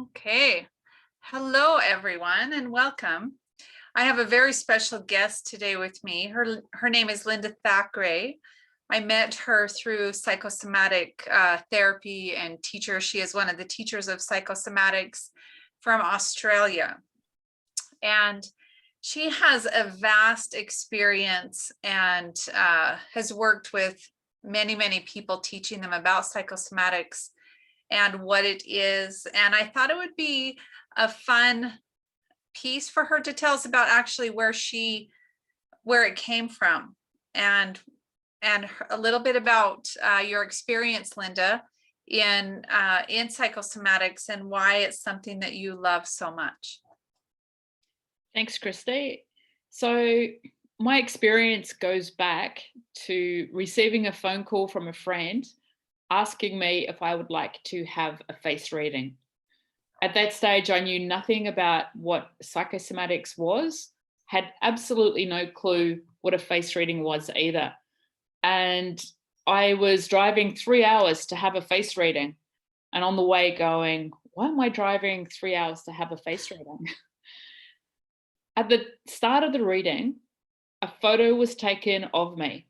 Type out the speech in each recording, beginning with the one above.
Okay. Hello, everyone, and welcome. I have a very special guest today with me. Her name is Linda Thackeray. I met her through psychosomatic therapy and teacher. She is one of the teachers of psychosomatics from Australia. And she has a vast experience and has worked with many, many people, teaching them about psychosomatics and what it is. And I thought it would be a fun piece for her to tell us about actually where it came from, and a little bit about your experience, Linda, in psychosomatics and why it's something that you love so much. Thanks, Christy. So my experience goes back to receiving a phone call from a friend asking me if I would like to have a face reading. At that stage, I knew nothing about what psychosomatics was, had absolutely no clue what a face reading was either. And I was driving 3 hours to have a face reading, and on the way going, why am I driving 3 hours to have a face reading? At the start of the reading, a photo was taken of me.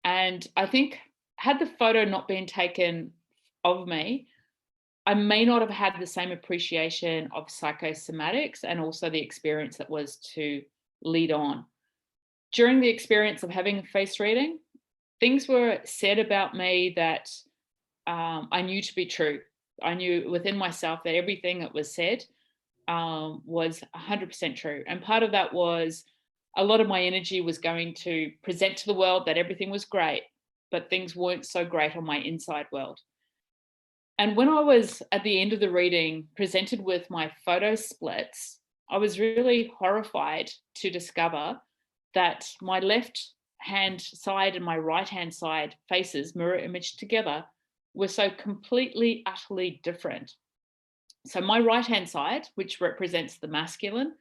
And I think had the photo not been taken of me, I may not have had the same appreciation of psychosomatics and also the experience that was to lead on. During the experience of having a face reading, things were said about me that I knew to be true. I knew within myself that everything that was said was 100% true. And part of that was a lot of my energy was going to present to the world that everything was great, but things weren't so great on my inside world. And when I was at the end of the reading presented with my photo splits, I was really horrified to discover that my left hand side and my right hand side faces, mirror image together, were so completely, utterly different. So my right-hand side, which represents the masculine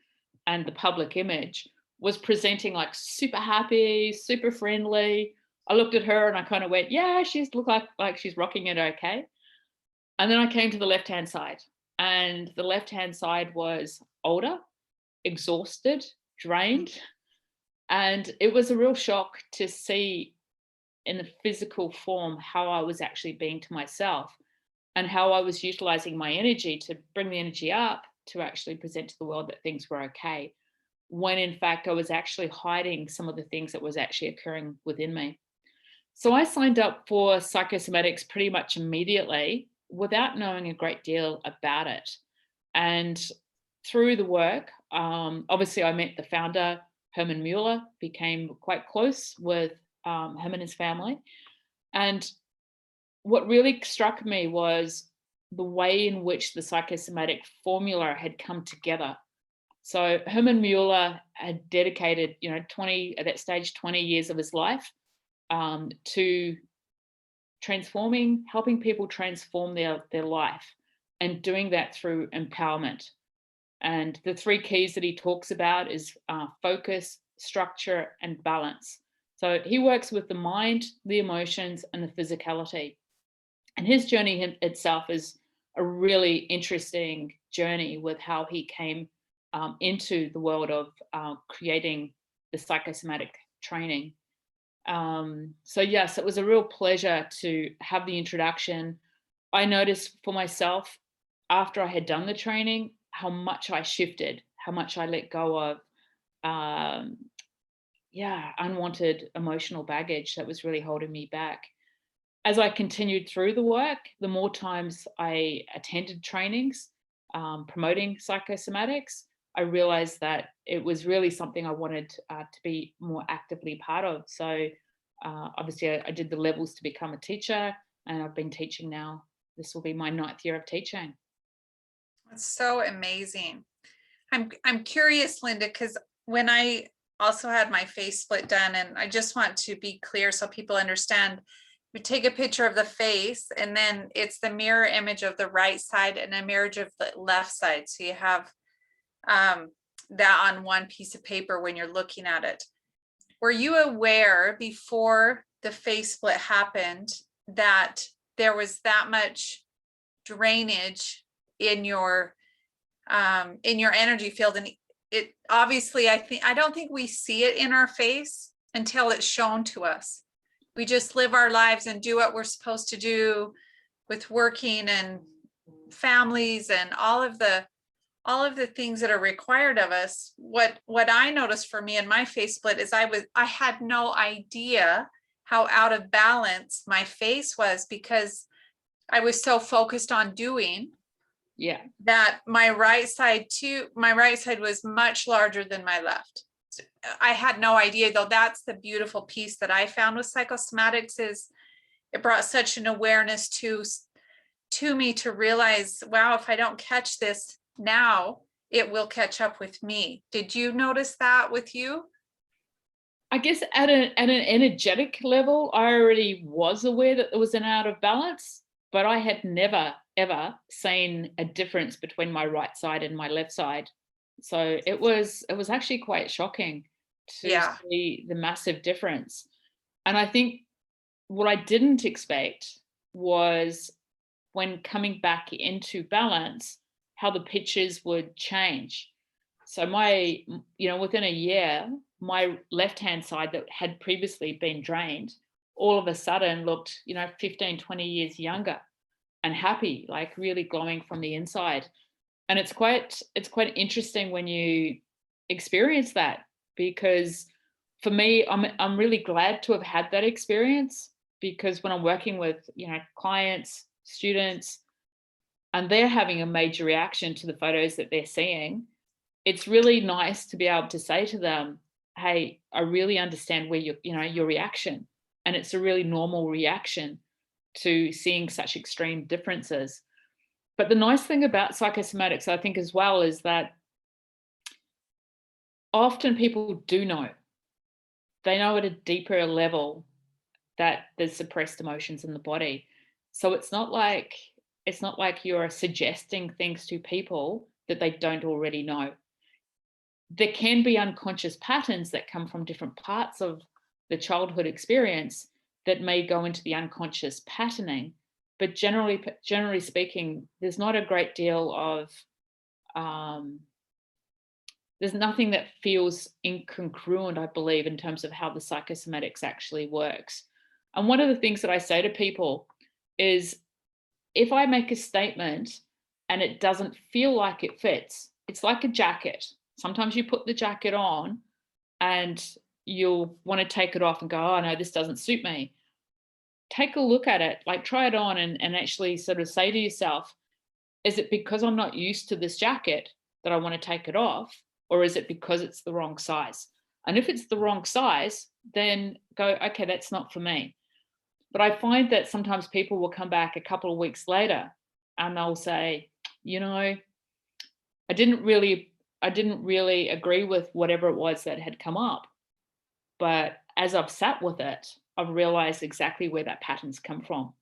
and the public image, was presenting like super happy, super friendly. I looked at her and I kind of went, yeah, she's look like she's rocking it okay. And then I came to the left-hand side, and the left-hand side was older, exhausted, drained. And it was a real shock to see in the physical form how I was actually being to myself, and how I was utilizing my energy to bring the energy up to actually present to the world that things were okay, when in fact I was actually hiding some of the things that was actually occurring within me. So I signed up for psychosomatics pretty much immediately without knowing a great deal about it. And through the work, obviously I met the founder, Herman Mueller, became quite close with him and his family. And what really struck me was the way in which the psychosomatic formula had come together. So Herman Mueller had dedicated, 20 at that stage, 20 years of his life to helping people transform their life, and doing that through empowerment. And the three keys that he talks about is focus, structure, and balance. So he works with the mind, the emotions, and the physicality. And his journey itself is a really interesting journey with how he came into the world of creating the psychosomatic training. So yes, it was a real pleasure to have the introduction. I noticed for myself after I had done the training how much I shifted, how much I let go of unwanted emotional baggage that was really holding me back. As I continued through the work, the more times I attended trainings promoting psychosomatics, I realized that it was really something I wanted to be more actively part of. So obviously I did the levels to become a teacher, and I've been teaching now. This will be my 9th year of teaching. That's so amazing. I'm curious, Linda, because when I also had my face split done, and I just want to be clear so people understand, you take a picture of the face and then it's the mirror image of the right side and a mirror of the left side. So you have that on one piece of paper when you're looking at it. Were you aware before the face split happened that there was that much drainage in your energy field. And it obviously, I don't think we see it in our face until it's shown to us. We just live our lives and do what we're supposed to do with working and families and all of the things that are required of us. What I noticed for me in my face split is I had no idea how out of balance my face was, because I was so focused on doing that my right side was much larger than my left. I had no idea, though. That's the beautiful piece that I found with psychosomatics, is it brought such an awareness to me to realize, wow, if I don't catch this now, it will catch up with me. Did you notice that with you? I guess at an energetic level, I already was aware that there was an out of balance, but I had never, ever seen a difference between my right side and my left side. So it was actually quite shocking to see the massive difference. And I think what I didn't expect was, when coming back into balance, how the pictures would change. So within a year, my left-hand side that had previously been drained, all of a sudden looked, 15, 20 years younger and happy, like really glowing from the inside. And it's quite interesting when you experience that, because for me, I'm really glad to have had that experience, because when I'm working with, clients, students, and they're having a major reaction to the photos that they're seeing, it's really nice to be able to say to them, hey, I really understand where your reaction, and it's a really normal reaction to seeing such extreme differences. But the nice thing about psychosomatics, I think, as well, is that often people do know. They know at a deeper level that there's suppressed emotions in the body. So it's not like you're suggesting things to people that they don't already know. There can be unconscious patterns that come from different parts of the childhood experience that may go into the unconscious patterning. But generally speaking, there's not a great deal of, there's nothing that feels incongruent, I believe, in terms of how the psychosomatics actually works. And one of the things that I say to people is, if I make a statement and it doesn't feel like it fits, it's like a jacket. Sometimes you put the jacket on and you'll want to take it off and go, oh no, this doesn't suit me. Take a look at it, like try it on and actually sort of say to yourself, is it because I'm not used to this jacket that I want to take it off? Or is it because it's the wrong size? And if it's the wrong size, then go, okay, that's not for me. But I find that sometimes people will come back a couple of weeks later and they'll say, I didn't really agree with whatever it was that had come up. But as I've sat with it, I've realized exactly where that pattern's come from.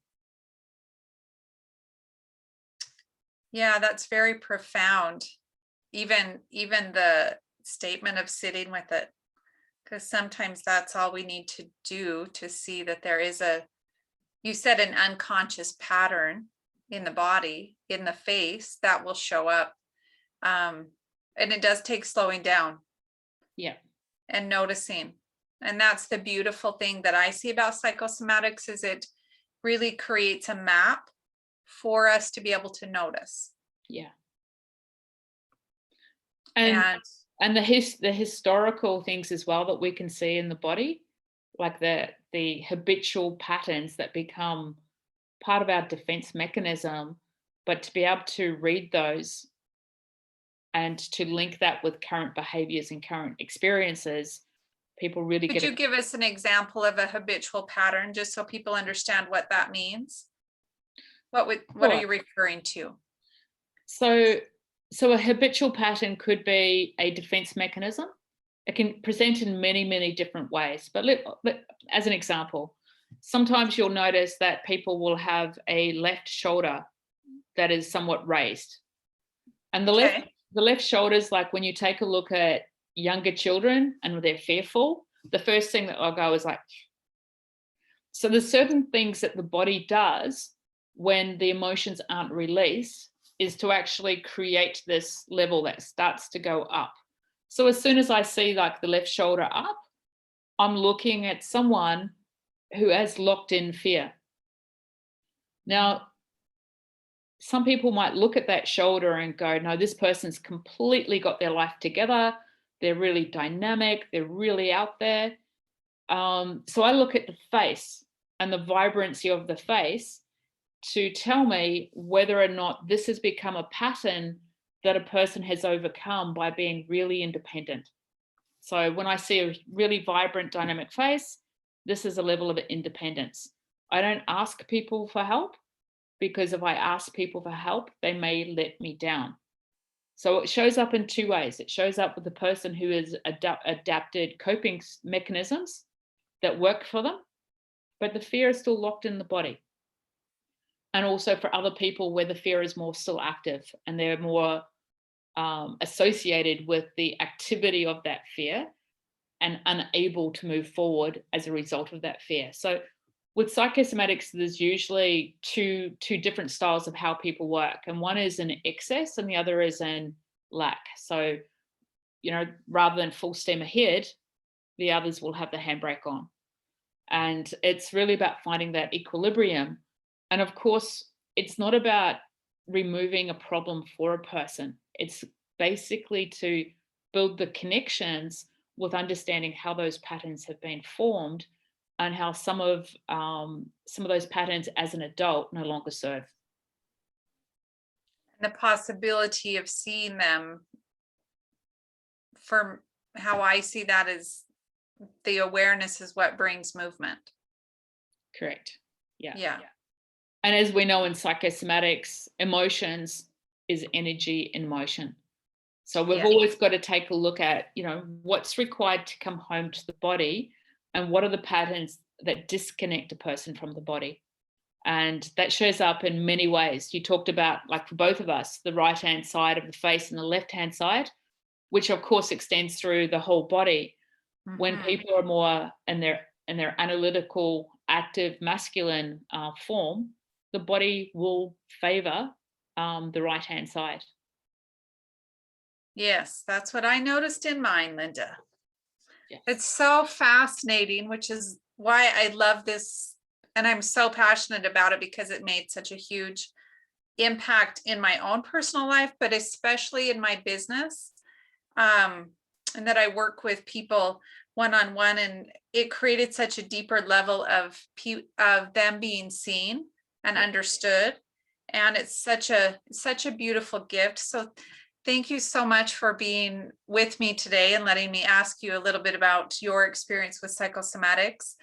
Yeah, that's very profound. Even the statement of sitting with it, because sometimes that's all we need to do to see that there is you said, an unconscious pattern in the body, in the face, that will show up. And it does take slowing down. Yeah. And noticing. And that's the beautiful thing that I see about psychosomatics, is it really creates a map for us to be able to notice. Yeah. And the historical things as well that we can see in the body, like the habitual patterns that become part of our defense mechanism, but to be able to read those and to link that with current behaviors and current experiences, people really Could you give us an example of a habitual pattern, just so people understand what that means? What are you referring to? So a habitual pattern could be a defense mechanism. It can present in many, many different ways. But as an example, sometimes you'll notice that people will have a left shoulder that is somewhat raised. And the left shoulder is like, when you take a look at younger children and they're fearful, the first thing that I'll go is like. So there's certain things that the body does when the emotions aren't released is to actually create this level that starts to go up. So as soon as I see like the left shoulder up, I'm looking at someone who has locked in fear. Now, some people might look at that shoulder and go, no, this person's completely got their life together. They're really dynamic. They're really out there. So I look at the face and the vibrancy of the face to tell me whether or not this has become a pattern that a person has overcome by being really independent. So when I see a really vibrant, dynamic face, this is a level of independence. I don't ask people for help, because if I ask people for help, they may let me down. So it shows up in two ways. It shows up with the person who has adapted coping mechanisms that work for them, but the fear is still locked in the body. And also for other people where the fear is more still active and they're more associated with the activity of that fear and unable to move forward as a result of that fear. So with psychosomatics, there's usually two different styles of how people work. And one is in excess and the other is in lack. So, you know, rather than full steam ahead, the others will have the handbrake on. And it's really about finding that equilibrium. And of course, it's not about removing a problem for a person. It's basically to build the connections with understanding how those patterns have been formed and how some of those patterns as an adult no longer serve. And the possibility of seeing them, from how I see that, is the awareness is what brings movement. Correct. Yeah. Yeah. And as we know in psychosomatics, emotions is energy in motion. So we've always got to take a look at, you know, what's required to come home to the body and what are the patterns that disconnect a person from the body. And that shows up in many ways. You talked about, like for both of us, the right-hand side of the face and the left-hand side, which of course extends through the whole body. Mm-hmm. When people are more in their analytical, active, masculine form, the body will favor the right-hand side. Yes, that's what I noticed in mine, Linda. Yes. It's so fascinating, which is why I love this. And I'm so passionate about it because it made such a huge impact in my own personal life, but especially in my business. And that I work with people one-on-one, and it created such a deeper level of them being seen and understood. And it's such a beautiful gift. So thank you so much for being with me today and letting me ask you a little bit about your experience with psychosomatics.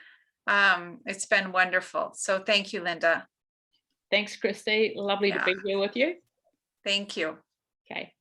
It's been wonderful. So thank you, Linda. Thanks, Christy. Lovely to be here with you. Thank you. Okay.